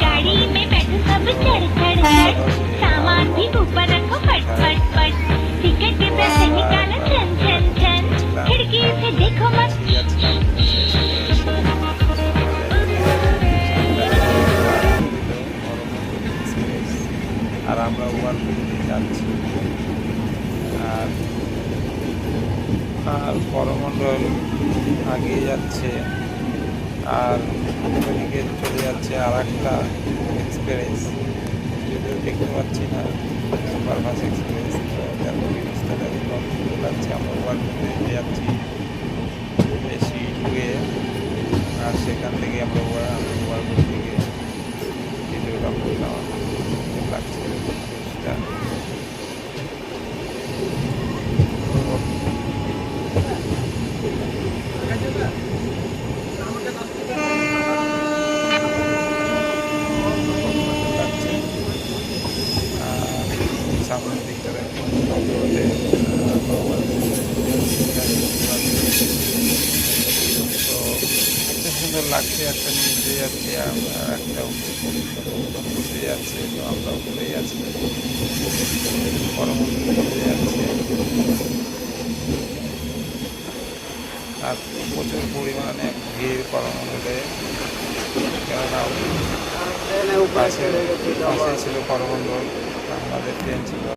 गाड़ी में बैठो सब चढ़ चढ़ चढ़, सामान भी ऊपर रखो फट फट फट, टिकट के पैसे निकालो छन छन छन, खिड़की से देखो मत। আর আমরা ওভারব্রিজে যাচ্ছি। আর করমণ্ডল আগিয়ে যাচ্ছে, আর ওদিকে চলে যাচ্ছে আর একটা এক্সপ্রেস, যদিও দেখতে পাচ্ছি না সুপারফাস্ট এক্সপ্রেস। তো দেখো জিনিসটা দেখতে লাগছে। আমরা ওভারব্রিজে যাচ্ছি বেশি টুয়ে, আর সেখান থেকে আমরা ওভারব্রিজ থেকে ভিডিওটা করলাম। লাগছে জিনিসটা। সামনের দিকটা দেখুন, তো এত সুন্দর লাগছে। একটা নিচে যাচ্ছে, আমরা একটা উঠে যাচ্ছে, তো আমরা উঠে যাচ্ছি, করমণ্ডল উঠে যাচ্ছে। আর প্রচুর পরিমাণে ভিড় করমণ্ডলে, কেননা পাশে ছিল করমণ্ডল, আমাদের ট্রেন ছিল।